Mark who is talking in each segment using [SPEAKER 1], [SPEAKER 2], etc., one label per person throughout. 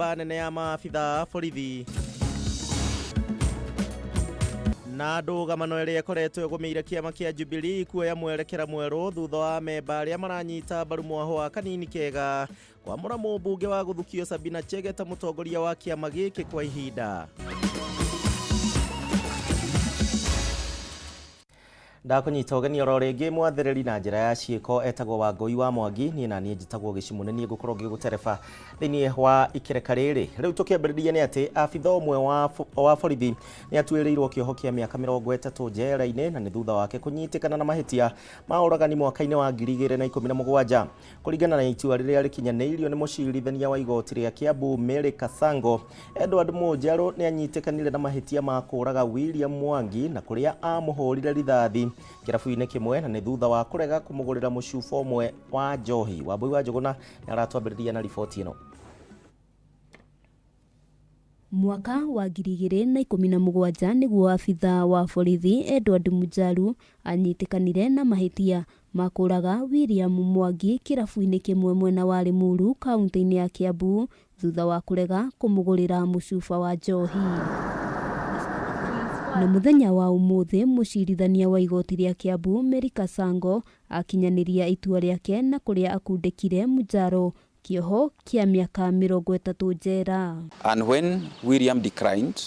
[SPEAKER 1] nyũmba nene ya maabitha borithi. Na ndũgamano ĩrĩa ĩkoretwo ĩgũmĩire kĩama kĩa Jubilee kuoya mwerekera mwerũ thutha wa memba arĩa maranyita mbaru mwahũ kanini kega kwamũra mũmbunge wa gũthukio Sabina Chege ta mũtongoria wa kĩama gĩkĩ kwa ihinda. Ndakunyita ũgeni oro rĩngĩ mwathĩrĩri na njĩra ya ciĩko etagwo Wangũi wa Mwangi niĩ na niĩ njĩtagwo Gĩcimunĩ ngũkorwo ngĩgũtereba thĩinĩ wa ikereka rĩrĩ. Rĩu tũkĩambĩrĩria nĩ atĩ abitha ũmwe wa borithi nĩ atuĩrĩirwo kĩoho kĩa mĩaka 30 njera-inĩ na nĩ thutha wake kũnyitĩkana na mahĩtia ma ũragani mwaka-inĩ wa 2017 kũringana na itua rĩrĩa rĩkinyanĩirio nĩ mũcirithania wa igoti rĩa Kiambu Mary Kasango. Edward Mũnjarũ nĩ anyitĩkanire na mahĩtia ma kũraga William Mwangi na kũrĩa amũhũrire rithathi kĩrabu-inĩ kĩmwe na nĩ thutha wa kũrega kũmũgũrĩra mũcuba ũmwe wa njohi. Wambui wa Njũgũna nĩ aratwambĩrĩria na riboti ĩno.
[SPEAKER 2] Mwaka wa 2017 nĩguo abitha wa borithi Edward Mũnjarũ anyitĩkanire na mahĩtia ma kũraga William Mwangi kĩrabu-inĩ kĩmwe mwena wa Limuru kaunti-inĩ ya Kiambu thutha wa kũrega kũmũgũrĩra mũcuba wa njohi. Na mũthenya wa ũmũthĩ mũcirithania wa igoti rĩa Kiambu Mary Kasango akinyanĩria itua rĩake na kũrĩa akundĩkire Mũnjarũ kĩoho kĩa mĩaka 30 njera.
[SPEAKER 3] And when William declined,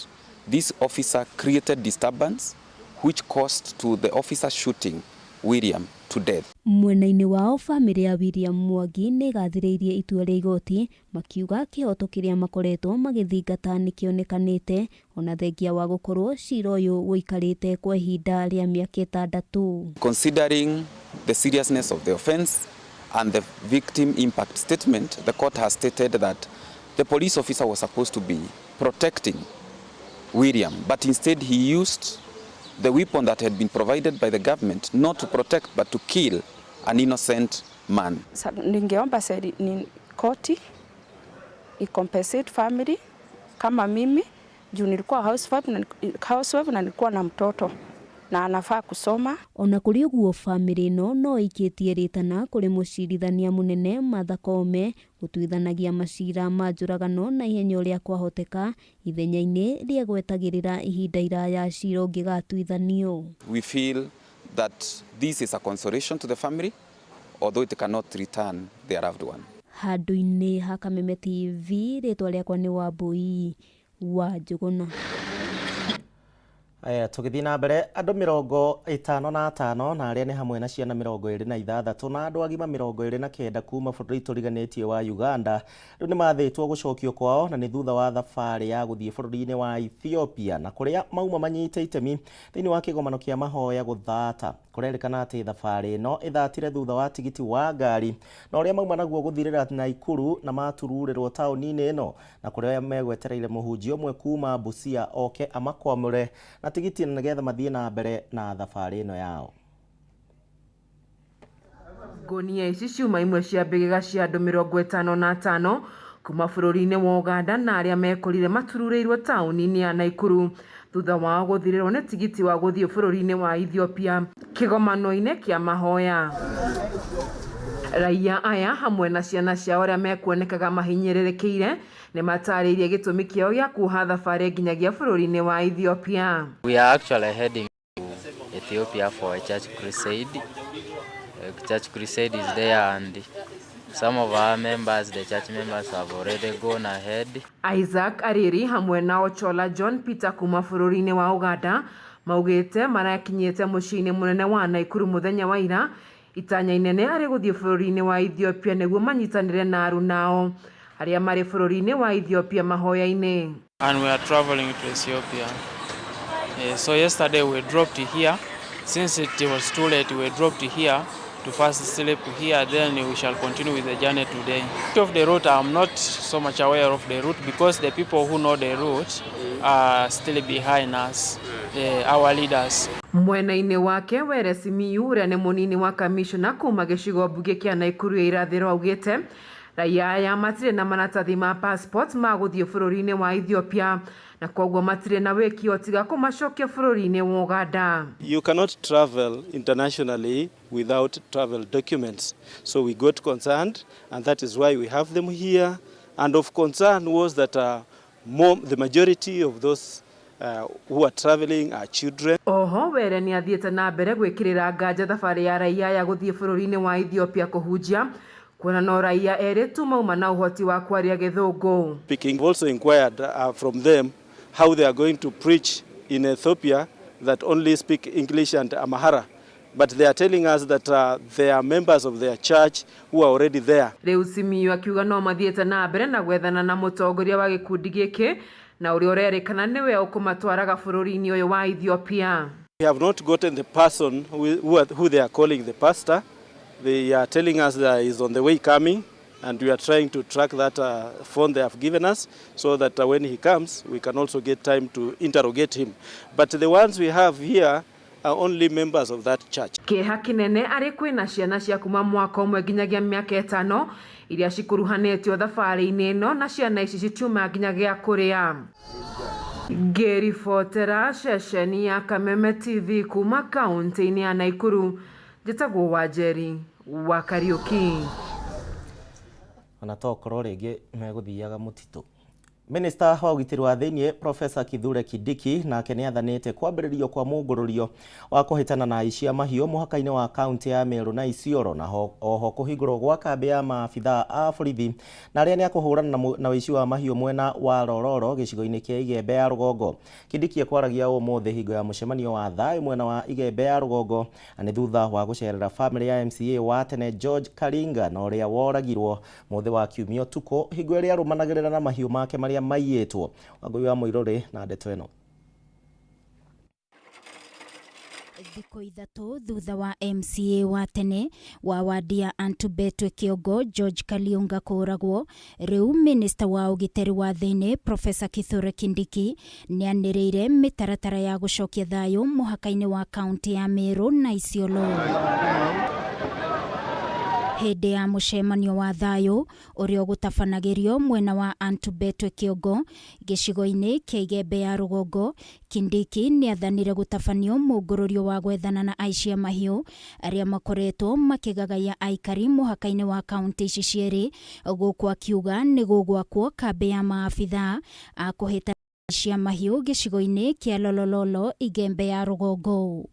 [SPEAKER 3] this officer created disturbance which caused to the officer shooting William to death.
[SPEAKER 2] Mwena-inĩ wao famĩlĩ ya William Mwangi nĩ gathĩrĩirie itua rĩa igoti makiuga kĩhoto kĩrĩa makoretwo magĩthingata nĩ kĩonekanĩte ona thengia wa gũkorwo cira ũyũ wũikarĩte kwa ihinda rĩa mĩaka 6.
[SPEAKER 3] Considering the seriousness of the offense and the victim impact statement, the court has stated that the police officer was supposed to be protecting William, but instead he used the weapon that had been provided by the government not to protect but to kill an innocent man.
[SPEAKER 4] Ningeomba ni koti compensate family kama mimi juu nilikuwa housewife na nilikuwa na mtoto na anafaa kusoma.
[SPEAKER 2] Ona kũrĩ ũguo famĩlĩ ĩno no ikĩtie rĩtana kũrĩ mũcirithania mũnene Martha Koome gũtuithanagia macira ma njũragano na ihenya ũrĩa kwahoteka ithenya-inĩ rĩa gwetagĩrĩra ihinda iraya cira ũngĩgatuithanio.
[SPEAKER 3] We feel that this is a consolation to the family although it cannot return their loved one.
[SPEAKER 2] Handũ-inĩ ha Kameme TV rĩtwa rĩakwa nĩ Wambui wa Njũgũna.
[SPEAKER 1] Tũgĩthiĩ na mbere andũ 55 na arĩa nĩ hamwe na ciana 26 na andũ agima 29 kuma bũrũri tũriganĩtie wa Uganda rĩu nĩ mathĩtwo gũcokio kwao na nĩ thutha wa thabarĩ ya gũthiĩ bũrũri-inĩ wa Ethiopia na kũrĩa mauma manyite itemi thĩinĩ wa kĩgomano kĩa mahoya gũthata. Kũrerĩkana atĩ thabarĩ ĩno ĩthatire thutha wa tigiti wa ngari na ũrĩa mauma naguo gũthirĩra Naikuru na matururĩrwo taũni-inĩ ĩno na kũrĩa megwetereire mũhunjia ũmwe kuma Busia oke amakwamũre na tigiti na nĩgetha mathiĩ na mbere na thabarĩ ĩno yao.
[SPEAKER 5] Ngonia ici ciuma imwe cia mbĩgĩga cia andũ 55 kuma bũrũri-inĩ wa Uganda na arĩa mekũrire matururĩirwo taũni-inĩ ya Naikuru thutha wao gũthirĩrwo nĩ tigiti wa gũthiĩ bũrũri-inĩ wa Ethiopia kĩgomano-inĩ kĩa mahoya. Raia aya hamwe na ciana ciao arĩa mekuonekaga mahinyĩrĩrĩkĩire nĩ matarĩirie gĩtũmi kĩao gĩa kuoha thabarĩ nginyagia bũrũri-inĩ wa Ethiopia.
[SPEAKER 6] We are actually heading to Ethiopia for a church crusade. Church crusade is there and some of our members, the church members, have already gone ahead.
[SPEAKER 5] Isaac Ariri hamwe na Ochola John Peter kuma bũrũri-inĩ wa Uganda maugĩte marakinyĩte mũciĩ-inĩ mũnene wa Naikuru mũthenya wa ira itanya inene arĩ gũthiĩ bũrũri-inĩ wa Ethiopia nĩguo manyitanĩre na arunao arĩa marĩ bũrũri-inĩ wa Ethiopia mahoya-inĩ.
[SPEAKER 7] And we are traveling to Ethiopia. So yesterday we dropped here. Since it was too late, we dropped here to first sleep here, then we shall continue with the journey today. Of the route, I'm not so much aware of the route because the people who know the route are still behind us, our leaders.
[SPEAKER 5] Mwena-inĩ wake Were Simiyu ũrĩa nĩ mũnini wa kamishona kuma gĩcigo mbunge kĩa Naikuru ya irathĩro augĩte raia aya matirĩ na maratathi ma passport ma gũthiĩ bũrũri-inĩ wa Ethiopia na koguo matirĩ na wĩkio tiga kũmacokia bũrũri-inĩ wa Uganda.
[SPEAKER 8] You cannot travel internationally without travel documents. So we got concerned and that is why we have them here And of concern was that the majority of those who are traveling are children.
[SPEAKER 5] Oho were ni athiete na mbere gwikirira nganja thabari ya raia ya guthie bururi-ini wa Ethiopia kuhunjia kuona no raia eri tu mauma na uhoti wa kwaria githungu.
[SPEAKER 8] Speaking also inquired from them how they are going to preach in Ethiopia that only speak English and Amhara. But they are telling us that they are members of their church who are already there.
[SPEAKER 5] Riu Simiyu akiuga no mathiete na mbere na gwethana na mutongoria wa gikundi giki na uri urerikana niwe ukumatwaraga bururi-ini uyu wa Ethiopia.
[SPEAKER 8] We have not gotten the person who they are calling the pastor. They are telling us that he is on the way coming, and we are trying to track that phone they have given us so that when he comes we can also get time to interrogate him. But the ones we have here are only members of that church.
[SPEAKER 5] Kiha kinene ari kwina ciana cia kuma mwaka umwe nginyagia miaka 5 iria cikuruhanitio thabari-ini ino na ciana ici citiuma nginyagia kuria. Ngiribotera ceceni ya Kameme TV kuma kaunti-ini ya Nakuru, njitagwo Wanjeri wa Kariuki.
[SPEAKER 1] Anatokorwo ringi meguthiaga mutitu. Minister wa ugitiri wa thiini Professor Kithure Kindiki nake ni athanite kwambiririo kwa mungururio wa kuhitana na aici a mahiu muhaka-ini wa kaunti ya Meru na Isiolo na oho kuhingurwo gwa kambi ya maabitha a borithi na aria ni akuhurana na aici wa mahiu mwena wa Rororo gicigo-ini kia Igembe ya Rugongo. Kindiki ekwaragia umuthi hingo ya mucemanio wa thayu mwena wa Igembe ya Rugongo ani thutha wa gucerera family ya MCA wa tene George Karinga na uria woragirwo muthi wa kiumia tuko hingo iria arumanagirira na mahiu make maria maiyetwo. Wangui wa Muirore na ndeto eno.
[SPEAKER 2] Thiko ithatu thutha wa MCA wa tene wa wadi ya Antubetwe Kiongo George Kaliunga kuragwo, riu minister wa ugitiri wa thiini Professor Kithure Kindiki ni anirire mitaratara ya gucokia thayu muhaka-ini wa kaunti ya Meru na Isiolo. Hede ya mucemanio wa thayu uria gutafanagirio mwena wa Antubetwe Kiongo gicigo-ini kia Igembe ya Rugongo, Kindiki ni athanire gutafanio mungururio wa gwethana na aici a mahiu aria makoretwo makigagaya aikari muhaka-ini wa kaunti ici cieri, guku akiuga ni gugwakwo kambi ya maabitha a kuhitana aici a mahiu gicigo-ini kia Lolololo Igembe ya Rugongo.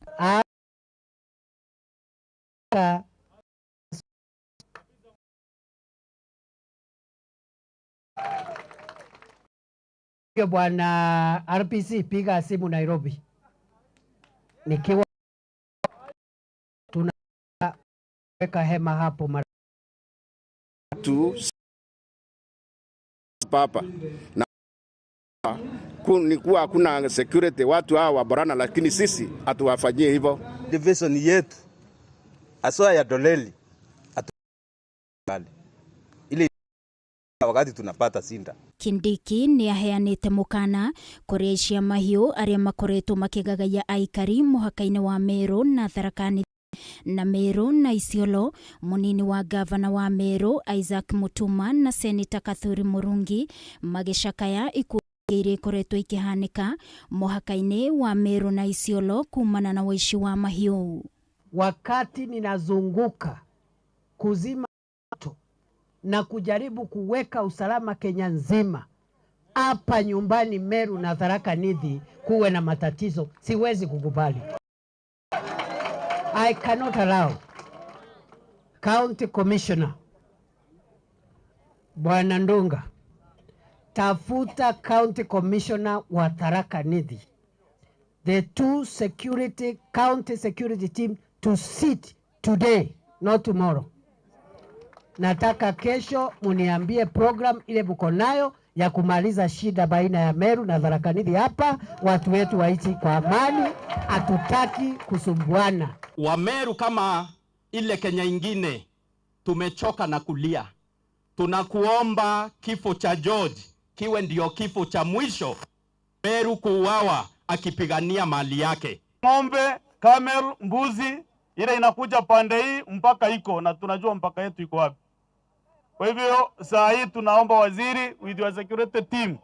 [SPEAKER 9] Bwana RPC piga simu Nairobi. Nikiwa tunaweka hema hapo
[SPEAKER 10] tu papa na kunikuwa hakuna security watu hawa waborana, lakini sisi hatuwafanyie hivyo.
[SPEAKER 11] Division yetu aswa ya Doleli ili wakati tunapata sinda.
[SPEAKER 2] Kindiki ni aheanite mukana kuri aici a mahiu aria makoretwo makigagaya aikari muhaka-ini wa Meru na Tharakani na Meru na Isiolo. Munini wa gavana wa Meru Isaac Mutuma na Senator Kathuri Murungi magicakaya ikuiri koretwo ikihanika muhaka-ini wa Meru na Isiolo kumana na waici wa mahiu.
[SPEAKER 9] Wakati ninazunguka kuzima na kujaribu kuweka usalama Kenya nzima, hapa nyumbani Meru na Tharaka Nithi kuwe na matatizo, siwezi kukubali. I cannot allow. County Commissioner Bwana Ndunga, tafuta County Commissioner wa Tharaka Nithi, the two county security team to sit today, not tomorrow. Nataka kesho muniambie program ile mko nayo ya kumaliza shida baina ya Meru na Tharaka Nithi. Hapa watu wetu waishi kwa amani, hatutaki kusumbuana.
[SPEAKER 12] Wa Meru kama ile Kenya ingine tumechoka na kulia. Tunakuomba kifo cha George kiwe ndio kifo cha mwisho, Meru kuuawa akipigania mali yake.
[SPEAKER 13] Ng'ombe, camel, mbuzi ile inakuja pande hii mpaka iko na tunajua mpaka yetu iko wapi. Kwa hivyo saa hii tunaomba waziri with your security team,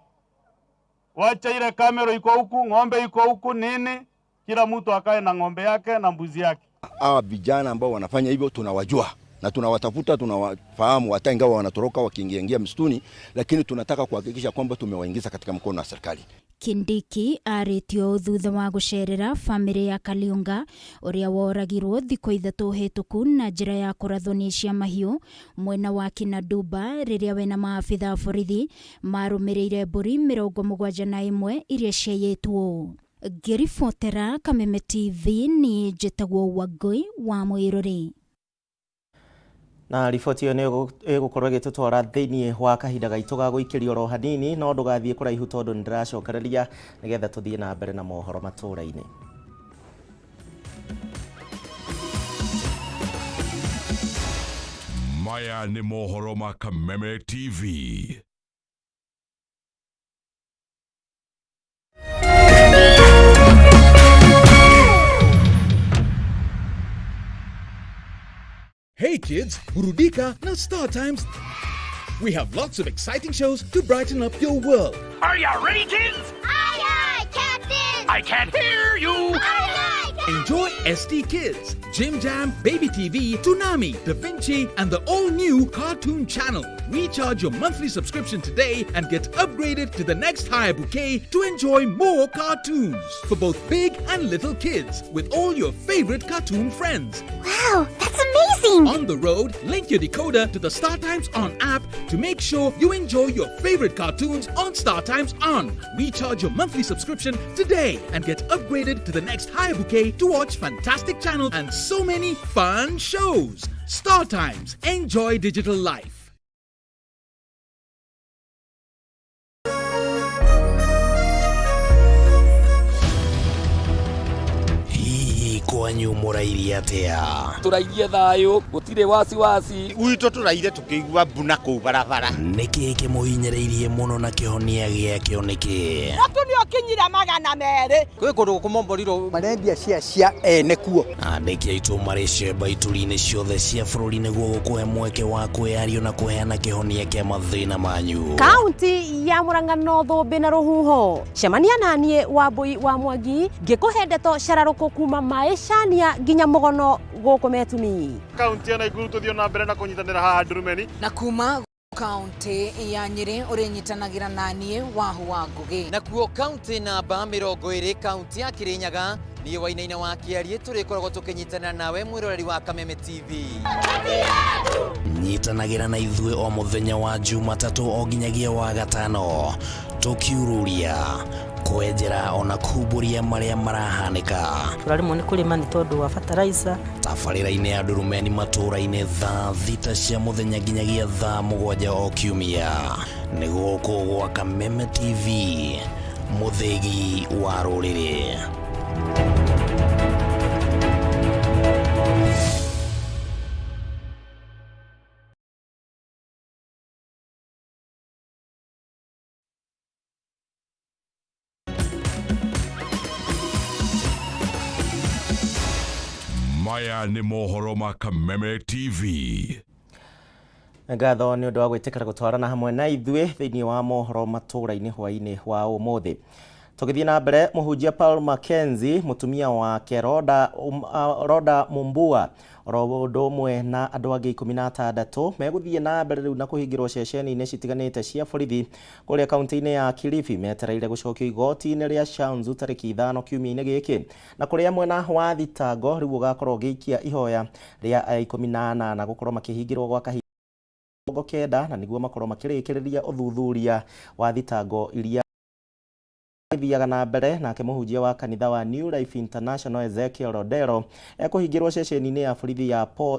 [SPEAKER 13] wacha ile kamera iko huku, ng'ombe iko huku, nini, kila mtu akae na ng'ombe yake na mbuzi yake.
[SPEAKER 10] Hawa vijana ambao wanafanya hivyo tunawajua.
[SPEAKER 14] na tunawatafuta, tunawafahamu, hata ingawa wanatoroka wakiingia msituni, lakini tunataka kuhakikisha kwamba tumewaingiza katika mkono wa serikali.
[SPEAKER 15] Kindiki aritio thutha wa gucerera family ya Kaliunga uria woragirwo thikũ ithatũ hetũku na njĩra ya kũrathwo nĩ cia mahiũ mwena wa Kinaduba rĩrĩa we na maabitha borithi marũmĩrĩire mbũri 71 iria ciaiyĩtwo. Ngĩribotera Kameme TV ni njĩtagwo Wangui wa Mwĩrore.
[SPEAKER 1] Na riboti ĩyo nĩ ĩgũkorwo ĩgĩtũtwara thĩinĩ wa kahinda gaitũ ga gũikĩrio ro hanini, no ndũgathiĩ kũraihu tondũ nĩndĩracokereria nĩgetha tũthiĩ na mbere na mohoro matũra-inĩ.
[SPEAKER 16] Maya nĩ mohoro ma Kameme TV.
[SPEAKER 17] Hey kids, burudika na Star Times. We have lots of exciting shows to brighten up your world.
[SPEAKER 18] Are you ready, kids?
[SPEAKER 19] Aye, aye, Captain!
[SPEAKER 18] I can't hear you!
[SPEAKER 19] Aye, aye, Captain!
[SPEAKER 17] Enjoy SD Kids, Jim Jam, Baby TV, Toonami, Da Vinci, and the all-new Cartoon Channel. Recharge your monthly subscription today and get upgraded to the next higher bouquet to enjoy more cartoons for both big and little kids with all your favorite cartoon friends.
[SPEAKER 19] Wow, that's amazing!
[SPEAKER 17] On the road, link your decoder to the Star Times On app to make sure you enjoy your favorite cartoons on Star Times On. Recharge your monthly subscription today and get upgraded to the next higher bouquet to watch fantastic channels and so many fun shows. Star Times. Enjoy digital life.
[SPEAKER 20] Kwanyu murairie atia?
[SPEAKER 21] Turairie thayo, gutire wasiwasi.
[SPEAKER 11] Gwitũ tũraire tũkĩigua mbuna kũu barabara.
[SPEAKER 20] Nĩkĩ kĩmũhinyĩrĩirie mũno na kĩhonia gĩakĩo nĩkĩ?
[SPEAKER 22] Ratu nĩ okinyire 200.
[SPEAKER 21] Kwĩ kũndũ kũmomborirwo
[SPEAKER 11] marendia cia ene kuo.
[SPEAKER 20] Andĩki aitũ marĩ cemba ituri-inĩ ciothe cia bũrũri nĩguo gũkũhe mweke wa kwĩyaria na kũheana kĩhonia kĩa mathĩna manyu.
[SPEAKER 22] Kaunti ya Murang'a North Thũmbĩ na Rũhuho. Cemania naniĩ Wambui wa Mwangi ngĩkũhe ndeto cararũkũ kuma Maĩcania nginya Mũgono gũkũ Metumi.
[SPEAKER 13] Kaunti ya Naikuru tũthiĩ na mbere na kũnyitanĩra haha Ndurumeni.
[SPEAKER 23] Na kuma kaunti ya Nyeri ũrĩnyitanagĩra naniĩ Wahu wa Ngũgĩ.
[SPEAKER 21] Nakuo kaunti namba 20 kaunti ya Kirinyaga niĩ Wainaina wa Kĩarie tũrĩkoragwo tũkĩnyitanĩra nawe mwĩroreri wa Kameme TV.
[SPEAKER 20] Nyitanagĩra na ithuĩ o mũthenya wa Jumatatũ o nginyagia wa Gatano tũkiururia kwenjera ona kumbũria marĩa marahanĩka.
[SPEAKER 22] Tũrarĩmwo nĩ kũrĩma nĩ tondũ wa fertilizer.
[SPEAKER 20] Tabarĩra-inĩ ya Ndurumeni matũra-inĩ thaa 6 cia mũthenya nginyagia thaa 7 o kiumia. Nĩ gũkũ gwa Kameme TV, mũthĩgi wa rũrĩrĩ.
[SPEAKER 16] Maya nĩ mohoro ma Kameme TV.
[SPEAKER 1] Ngatho nĩ ũndũ wa gwĩtĩkĩra gũtwarana hamwe na ithuĩ thĩinĩ wa mohoro matũra-inĩ hwaĩ-inĩ wa ũmũthĩ. Tũgĩthiĩ na mbere, mũhunjia Paul Mackenzie, mũtumia wake Roda Mumbua, oro ũndũ ũmwe na andũ angĩ 16 megũthiĩ na mbere rĩu na kũhingĩrwo ceceni-inĩ citiganĩte cia borithi kũrĩa kaunti-inĩ ya Kilifi metereire gũcokio igoti-inĩ rĩa Shanzu tarĩki 5 kiumia-inĩ gĩkĩ, na kũrĩa mwena wa thitango rĩu ũgakorwo ũgĩikia ihoya rĩa 18 gũkorwo makĩhingĩrwo gwa kahinda 9 na nĩguo makorwo makĩrĩkĩrĩria ũthuthuria wa thitango iria thiaga na mbere. Nake mũhunjia wa kanitha wa New Life International Ezekiel Rodero ekũhingĩrwo ceceni-inĩ ya borithi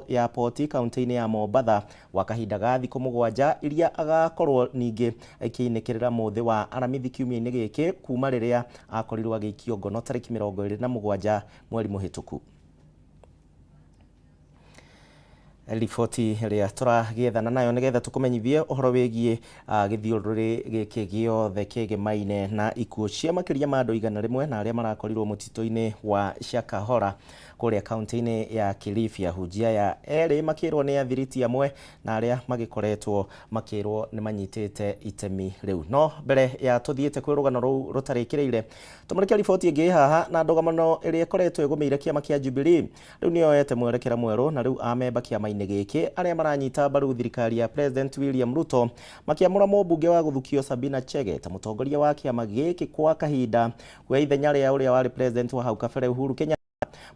[SPEAKER 1] ya Poti kaunti-inĩ ya Mombatha gwa kahinda ga thikũ 7 iria agakorwo ningĩ akĩinĩkĩrĩra mũthĩ wa aramithi kiumia-inĩ gĩkĩ kuma rĩrĩa akorirwo agĩikio ngono tarĩki 27 mweri mũhĩtũku. Riboti ĩrĩa tũragĩethana nayo nĩgetha tũkũmenyithie ũhoro wĩgiĩ gĩthiũrũrĩ gĩkĩ gĩothe kĩgemaine na ikuũ cia makĩria ma andũ 100 na arĩa marakorirwo mũtitũ-inĩ wa Shakahora kũrĩa kaunti-inĩ ya Kilifi. Ahunjia ya erĩ makĩrwo nĩ athiriti amwe na arĩa magĩkoretwo makĩrwo nĩ manyitĩte itemi rĩu. No mbere ya tũthiĩte kwĩ rũgano rũu rũtarĩkĩrĩire, tũmũrĩkia riboti ĩngĩ haha na ndũgamano ĩrĩa ĩkoretwo ĩgũmĩire kĩama kĩa Jubilee rĩu nĩyoete mwerekera mwerũ na rĩu amemba kĩama-inĩ kiama-inĩ gĩkĩ arĩa maranyita mbaru thirikari ya President William Ruto makiamũra mũmbunge wa gũthukio Sabina Chege ta mũtongoria wa kiama gĩkĩ kwa kahinda kwa ithenya rĩa ũrĩa warĩ president wa hau kabere Uhuru Kenyatta.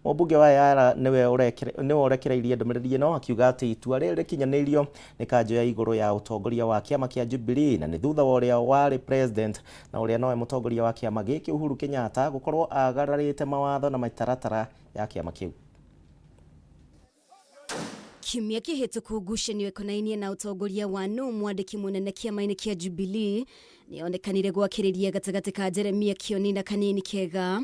[SPEAKER 1] Mũmbunge wa Yala niwe ũrekereirie ndũmĩrĩri ĩno akiuga atĩ itua rĩrĩ rĩkinyanĩirio nĩ kanjũ ya igũrũ ya ũtongoria wa kiama kĩa Jubilee na nĩ thutha wa ũrĩa warĩ president na ũrĩa nowe mũtongoria wa kiama gĩkĩ Uhuru Kenyatta gũkorwo agararĩte mawatho na mĩtaratara ya kiama kĩu.
[SPEAKER 2] Kiumia kĩhĩtũku ngucanio ĩkonainie na ũtongoria wa nũ mwandĩki mũnene kĩama-inĩ kĩa Jubilee nĩonekanire gwakĩrĩria gatagatĩ ka Jeremia Kioni na Kanini Kega.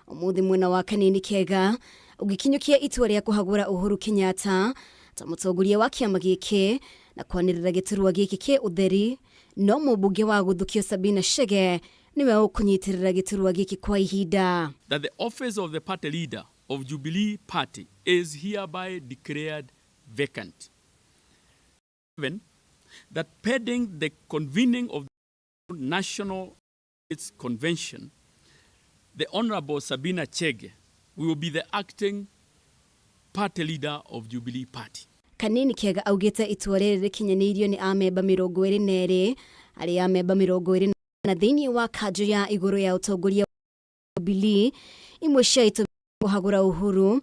[SPEAKER 2] Ũmũthĩ mwena wa Kanini Kega ũgĩkinyũkia itua rĩa kũhagũra Uhuru Kenyatta ta mũtongoria wa kĩama gĩkĩ na kwanĩrĩra gĩturwa gĩkĩ kĩ ũtheri, no mũmbunge wa gũthukio Sabina Chege niwe ũkũnyitĩrĩra gĩturwa gĩkĩ kwa ihinda.
[SPEAKER 3] That the office of the party leader of Jubilee Party is hereby declared vacant. Even that pending the convening of the National Convention, the Honorable Sabina Chege will be the acting party leader of Jubilee Party.
[SPEAKER 2] Kanini Kega augĩte itua rĩrĩ rĩkinyanĩirio nĩ amemba 22 arĩa amemba 20 na thĩinĩ wa kanjũ ya igũrũ ya ũtongoria wa Jubilee. Imwe cia itũmi kũhagũra Uhuru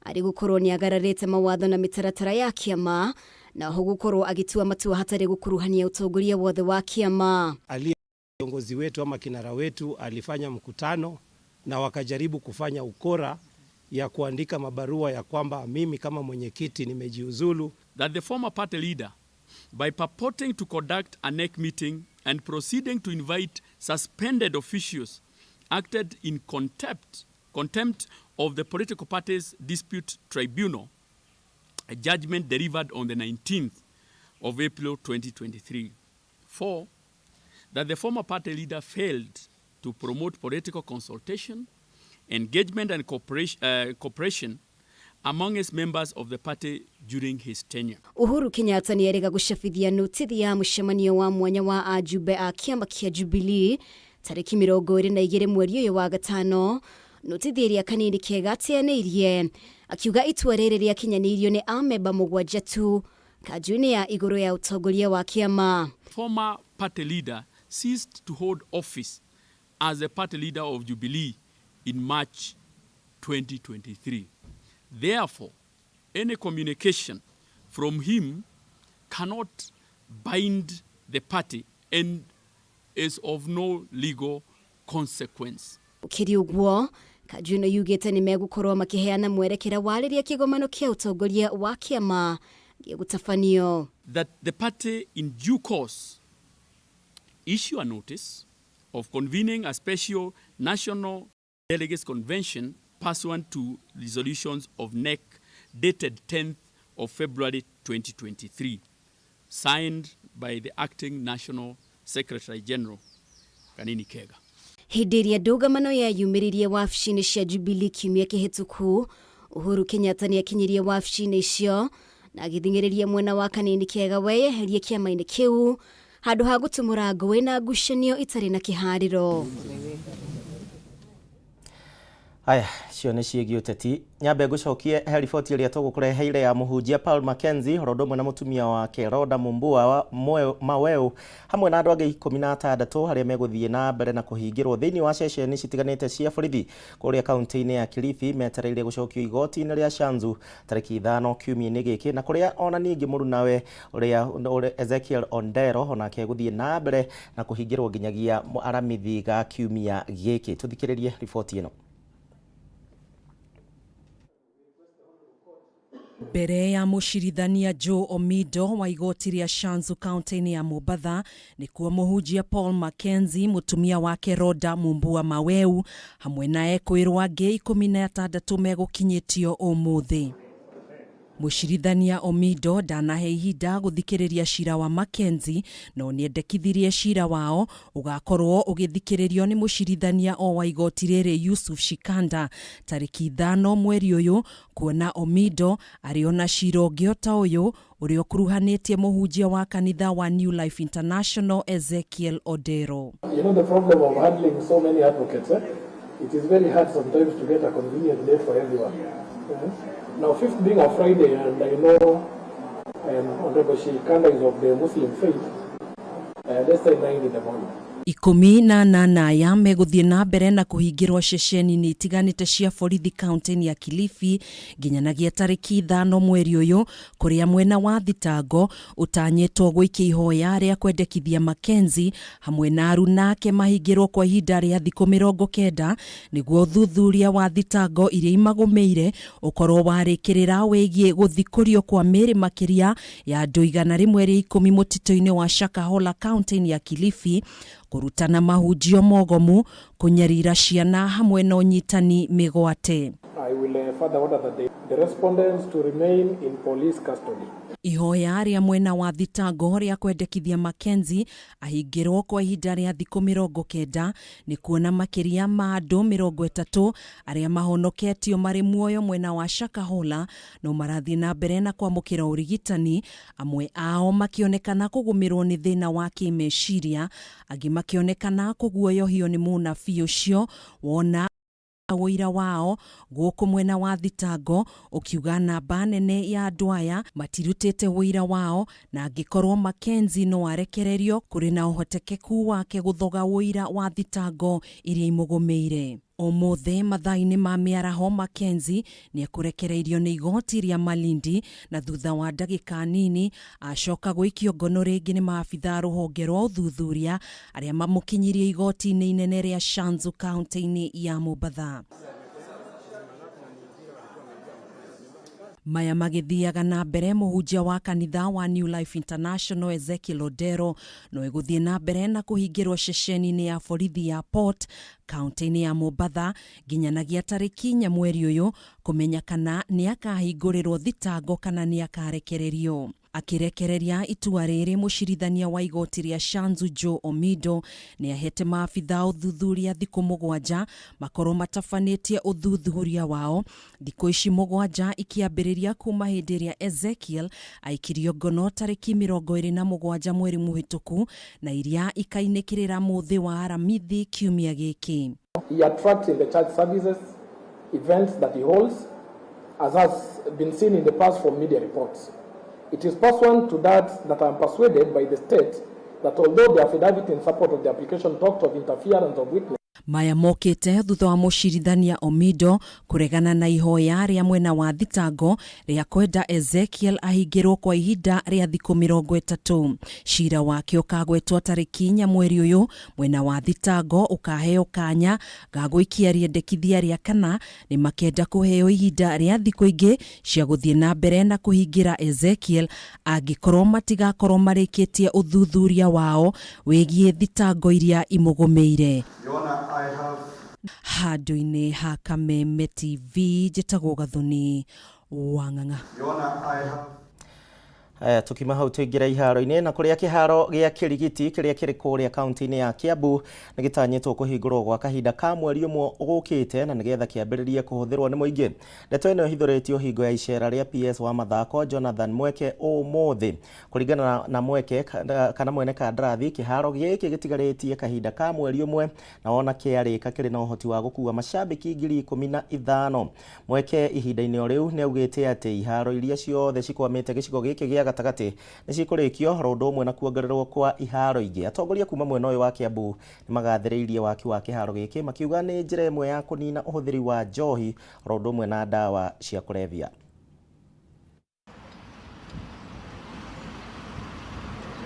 [SPEAKER 2] arĩ gũkorwo nĩ agararĩte mawatho na mĩtaratara ya kiama na ho gũkorwo agĩtua matua hatarĩ gũkuruhania ũtongoria wothe wa kiama.
[SPEAKER 4] Kiongozi wetu ama kinara wetu alifanya mkutano na wakajaribu kufanya ukora ya kuandika mabarua ya kwamba mimi kama mwenyekiti nimejiuzulu.
[SPEAKER 3] That the former party leader, by purporting to conduct a NEC meeting and proceeding to invite suspended officials, acted in contempt of the political parties dispute tribunal, a judgment delivered on the 19th of April 2023. 4, that the former party leader failed to promote political consultation, engagement and cooperation among its members of the party during his tenure.
[SPEAKER 2] Uhuru Kenyatta nĩ erĩga gũcabithia notithi ya mũcemanio wa mwanya wa ajumbe a kiama kĩa Jubilee tarĩki 22 mweri ũyũ wa gatano. Notithi ĩrĩa Kanini Kega ateanĩirie akiuga itua rĩrĩ rĩakinyanĩirio nĩ amemba 7 tu kanjũ-inĩ ya igũrũ ya ũtongoria wa kiama.
[SPEAKER 3] Former party leader ceased to hold office as the party leader of Jubilee in March 2023. Therefore, any communication from him cannot bind the party and is of no legal consequence.
[SPEAKER 2] Ukiri ũguo kanjũ-ĩno yugĩte nĩ megũkorwo makĩheana mwerekera wa rĩrĩa kĩgomano kĩa ũtongoria wa kiama gĩgũtabanio.
[SPEAKER 3] That the party in due course issue a notice of convening a special national delegates convention pursuant to resolutions of NEC dated 10th of February 2023, signed by the acting National Secretary General, Kanini Kega.
[SPEAKER 2] Hĩndĩ ĩrĩa ndũgamano yayumĩririe wabici-inĩ cia Jubilee kiumia kĩhĩtũku, Uhuru Kenyatta nĩ akinyirie wabici-inĩ icio na agĩthing'ĩrĩria mwena wa Kanini Kega weyeherie kiama-inĩ kĩu handũ ha gũtumũra ngũĩ na ngucanio itarĩ na kĩharĩro.
[SPEAKER 1] Aya, cio nĩ ciĩgiĩ ũteti. Nyambe ngũcokie he riboti ĩrĩa tũgũkũreheire ya mũhunjia Paul Mackenzie horo ũmwe na mũtumia wake Rhoda Mumbua Maweu hamwe na andũ angĩ 16 arĩa megũthiĩ na mbere na kũhingĩrwo thĩinĩ wa ceceni citiganĩte cia borithi kũrĩa kaunti-inĩ ya Kilifi metereire gũcokio igoti-inĩ rĩa Shanzu tarĩki 5 kiumia-inĩ gĩkĩ na kũrĩa ona ningĩ mũrunawe ũrĩa Ezekiel Ondero onake gũthiĩ na mbere na kũhingĩrwo nginyagia aramithi ga kiumia gĩkĩ. Tũthikĩrĩrie riboti ĩno.
[SPEAKER 6] Mbere ya mũcirithania Joe Omido wa igoti rĩa Shanzu kaunti-inĩ ya Mombasa nĩkuo mũhunjia Paul Mackenzie mũtumia wake Rhoda Mumbua Maweu hamwe na ekwĩrwo angĩ 16 megũkinyĩtio ũmũthĩ. Mũcirithania Omido ndanahe ihinda gũthikĩrĩria cira wa Mackenzie no nĩendekithirie cira wao ũgakorwo ũgĩthikĩrĩrio nĩ mũcirithania o wa igoti rĩrĩ Yusuf Shikanda tarĩki 5 mweri ũyũ, kuona Omido arĩ ona cira ũngĩ o ta ũyũ ũrĩa ũkuruhanĩtie mũhunjia wa kanitha wa New Life International Ezekiel Ondero.
[SPEAKER 24] You know the problem of handling so many advocates, it is very hard sometimes to get a convenient day for everyone. Now, 5th being a Friday, and I know Honorable Sheikh Kanda is of the Muslim faith. Let's say 9 in the morning.
[SPEAKER 6] 18 aya meguthie na mbere na kuhingirwa ceceni-inĩ itiganĩte cia borithi kaunti-inĩ ya Kilifi nginyanagia tarĩki 5 mweri ũyũ, kũrĩa mwena wa thitango ũtanyĩtwo gũikia ihoya rĩa kwendekithia Mackenzie hamwe na aruna ake mahingĩrwo kwa ihinda rĩa thikũ 90 nĩguo ũthuthuria wa thitango iria imagũmĩire ũkorwo warĩkĩrĩra wĩgiĩ gũthikũrio kwa mĩĩrĩ makĩria ya andũ 110 mũtitũ-inĩ wa Shakahola kaunti-inĩ ya Kilifi, kurutana mahunjio mogomu, kunyarira ciana hamwe na ũnyitani mĩgwate.
[SPEAKER 24] I will further order that the respondents to remain in police custody.
[SPEAKER 6] Ihoya rĩa mwena wa thitango rĩa kwendekithia Mackenzie ahingĩrwo kwa ihinda rĩa thikũ 90 nĩ kuona makĩria ma andũ 30 arĩa mahonoketio marĩ muoyo mwena wa Shakahola no marathiĩ na mbere na kwamũkĩra ũrigitani, amwe ao makĩonekana kũgũmĩrwo nĩ thĩna wa kĩmeciria, angĩ makĩonekana kũguoyohio nĩ mũnabii ũcio wona wĩira wao gũkũ mwena wa thitango ũkiuga namba nene ya andũ aya matirutĩte wĩira wao, na angĩkorwo Mackenzie no arekererio kũrĩ na ũhotekeku wake gũthoga wĩira wa thitango iria imũgũmĩire. Ũmũthĩ mathaa-inĩ ma mĩaraho Mackenzie nĩ ekũrekereirio nĩ igoti rĩa Malindi, na thutha wa ndagĩka nini acoka gũikio ngono rĩngĩ nĩ maabitha rũhonge rwa ũthuthuria arĩa mamũkinyirie igoti-inĩ inene rĩa Shanzu kaunti-inĩ ya Mombasa. Maya magĩthiaga na mbere, mũhunjia wa kanitha wa New Life International Ezekiel Odero no egũthiĩ na mbere na kũhingĩrwo ceceni-inĩ ya borithi ya Port kaunti-inĩ ya Mombasa nginyanagia tarĩki 4 mweri ũyũ kũmenya kana nĩ akahingũrĩrwo thitango kana nĩ akarekererio. Akirekereria itua rĩrĩ, mũcirithania wa igoti rĩa Shanzu Joe Omido nĩ ahete maabitha ũthuthuria thikũ 7 makorwo matafanĩtie ũthuthuria wao, thikũ ici 7 ikiambĩrĩria kuma hĩndĩ ĩrĩa Ezekiel aikirio ngono tarĩki 27 mweri mũhĩtũku na iria ikainĩkĩrĩra mũthĩ wa aramithi kiumia gĩkĩ.
[SPEAKER 24] He attracts in the church services events that he holds, as has been seen in the past from media reports. It is pursuant to that I am persuaded by the state that although the affidavit in support of the application talked of interference of witness.
[SPEAKER 6] Maya mokĩte thutha wa mũcirithania Omido kũregana na ihoya rĩa mwena wa thitango rĩa kwenda Ezekiel ahingĩrwo kwa ihinda rĩa thikũ 30. Cira wake ũkagwetwo tarĩki 4 mweri ũyũ, mwena wa thitango ũkaheo kanya ga gũikia rĩendekithia rĩa kana nĩ makenda kũheo ihinda rĩa thikũ ingĩ cia gũthiĩ na mbere na kũhingĩra Ezekiel angĩkorwo matigakorwo marĩkĩtie ũthuthuria wao wĩgiĩ thitango iria imũgũmĩire. Handũ-inĩ ha Kameme TV, njĩtagwo Gathoni Wang'ang'a.
[SPEAKER 1] Tukima hau tuingira iharo-inĩ na kũrĩa kĩharo gĩa Kĩrigiti kĩrĩa kĩrĩ kũrĩa kaunti-inĩ ya Kiambu nĩ gĩtanyĩtwo kũhingũrwo gwa kahinda ka mweri ũmwe ũgũkĩte na nĩgetha kĩambĩrĩrie kũhũthĩrwo nĩ mũingĩ. Ndeto ĩno ĩhithũrĩtio hingo ya icera rĩa PS wa mathako Jonathan Mweke ũmũthĩ. Kũringana na Mweke kana mwene kandarathi, kĩharo gĩkĩ gĩtigarĩtie kahinda ka mweri ũmwe na wona kĩarĩka kĩrĩ na ũhoti wa gũkua macambĩki 15,000. Mweke ihinda-inĩ o rĩu nĩ augĩte atĩ iharo iria ciothe cikwamĩte gĩcigo gĩkĩ gĩa gatagatĩ nĩ cikũrĩkio rondo ũmwe na kuongererwo kwa iharo ingĩ. Atongoria kuma mwena ũyũ wa Kiambu nĩ magathĩrĩirie waki wa kĩharo gĩkĩ makiuga nĩ njĩra ĩmwe ya kũnina ũhũthĩri wa njohi rondo ũmwe na ndawa cia kũrebia.